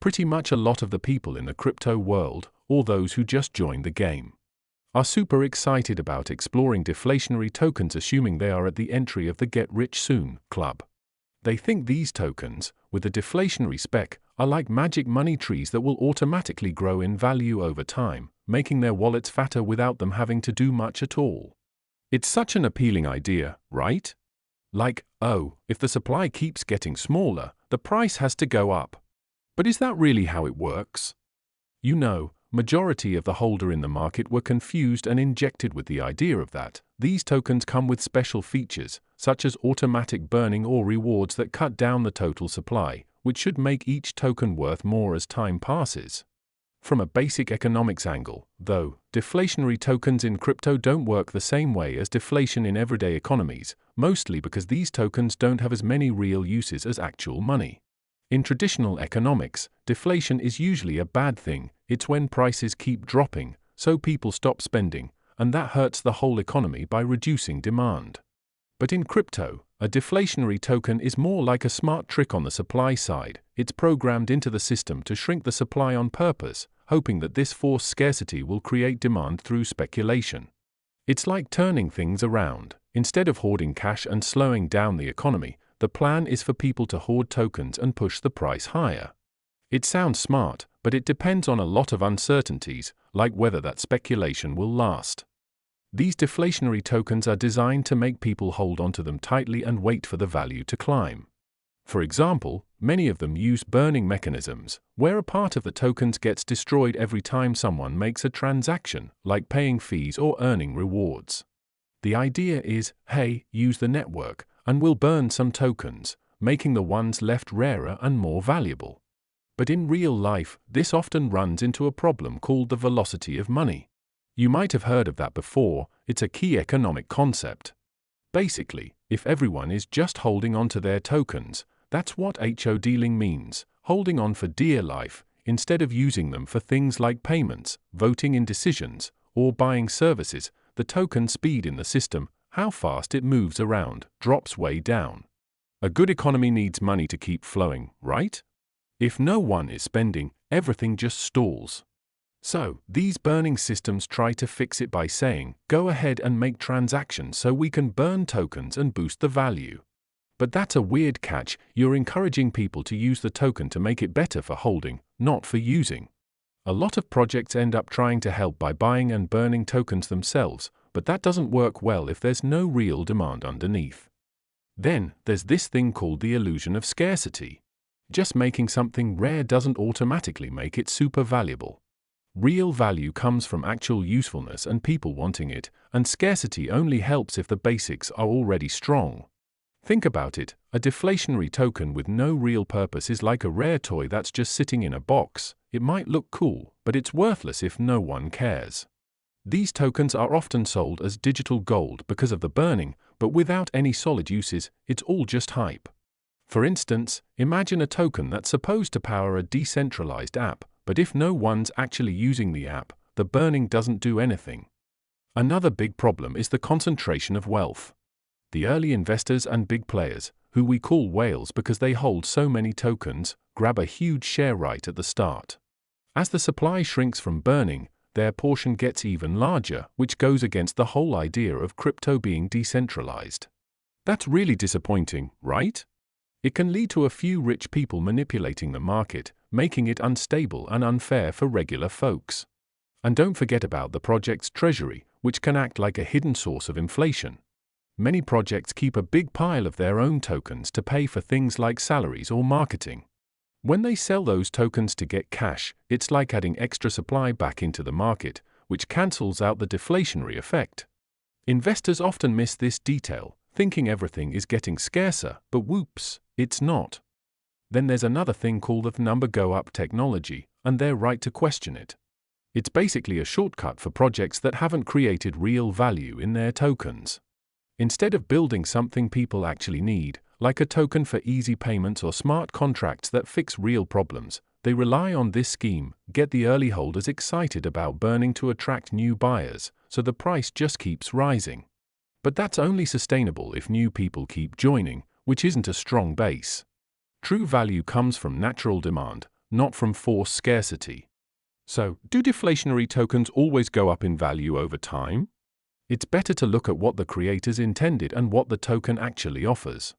Pretty much a lot of the people in the crypto world, or those who just joined the game, are super excited about exploring deflationary tokens, assuming they are at the entry of the get-rich-soon club. They think these tokens, with the deflationary spec, are like magic money trees that will automatically grow in value over time, making their wallets fatter without them having to do much at all. It's such an appealing idea, right? Like, oh, if the supply keeps getting smaller, the price has to go up. But is that really how it works? You know, majority of the holder in the market were confused and injected with the idea of that. These tokens come with special features, such as automatic burning or rewards that cut down the total supply, which should make each token worth more as time passes. From a basic economics angle, though, deflationary tokens in crypto don't work the same way as deflation in everyday economies, mostly because these tokens don't have as many real uses as actual money. In traditional economics, deflation is usually a bad thing. It's when prices keep dropping, so people stop spending, and that hurts the whole economy by reducing demand. But in crypto, a deflationary token is more like a smart trick on the supply side. It's programmed into the system to shrink the supply on purpose, hoping that this forced scarcity will create demand through speculation. It's like turning things around. Instead of hoarding cash and slowing down the economy, the plan is for people to hoard tokens and push the price higher. It sounds smart, but it depends on a lot of uncertainties, like whether that speculation will last. These deflationary tokens are designed to make people hold onto them tightly and wait for the value to climb. For example, many of them use burning mechanisms, where a part of the tokens gets destroyed every time someone makes a transaction, like paying fees or earning rewards. The idea is, hey, use the network, and we'll burn some tokens, making the ones left rarer and more valuable. But in real life, this often runs into a problem called the velocity of money. You might have heard of that before. It's a key economic concept. Basically, if everyone is just holding on to their tokens, that's what HODling means, holding on for dear life, instead of using them for things like payments, voting in decisions, or buying services, the token speed in the system, how fast it moves around, drops way down. A good economy needs money to keep flowing, right? If no one is spending, everything just stalls. So, these burning systems try to fix it by saying, go ahead and make transactions so we can burn tokens and boost the value. But that's a weird catch. You're encouraging people to use the token to make it better for holding, not for using. A lot of projects end up trying to help by buying and burning tokens themselves, but that doesn't work well if there's no real demand underneath. Then, there's this thing called the illusion of scarcity. Just making something rare doesn't automatically make it super valuable. Real value comes from actual usefulness and people wanting it, and scarcity only helps if the basics are already strong. Think about it, a deflationary token with no real purpose is like a rare toy that's just sitting in a box. It might look cool, but it's worthless if no one cares. These tokens are often sold as digital gold because of the burning, but without any solid uses, it's all just hype. For instance, imagine a token that's supposed to power a decentralized app, but if no one's actually using the app, the burning doesn't do anything. Another big problem is the concentration of wealth. The early investors and big players, who we call whales because they hold so many tokens, grab a huge share right at the start. As the supply shrinks from burning, their portion gets even larger, which goes against the whole idea of crypto being decentralized. That's really disappointing, right? It can lead to a few rich people manipulating the market, making it unstable and unfair for regular folks. And don't forget about the project's treasury, which can act like a hidden source of inflation. Many projects keep a big pile of their own tokens to pay for things like salaries or marketing. When they sell those tokens to get cash, it's like adding extra supply back into the market, which cancels out the deflationary effect. Investors often miss this detail, thinking everything is getting scarcer, but whoops, it's not. Then there's another thing called the number go up technology, and they're right to question it. It's basically a shortcut for projects that haven't created real value in their tokens. Instead of building something people actually need, like a token for easy payments or smart contracts that fix real problems, they rely on this scheme, get the early holders excited about burning to attract new buyers, so the price just keeps rising. But that's only sustainable if new people keep joining, which isn't a strong base. True value comes from natural demand, not from forced scarcity. So, do deflationary tokens always go up in value over time? It's better to look at what the creators intended and what the token actually offers.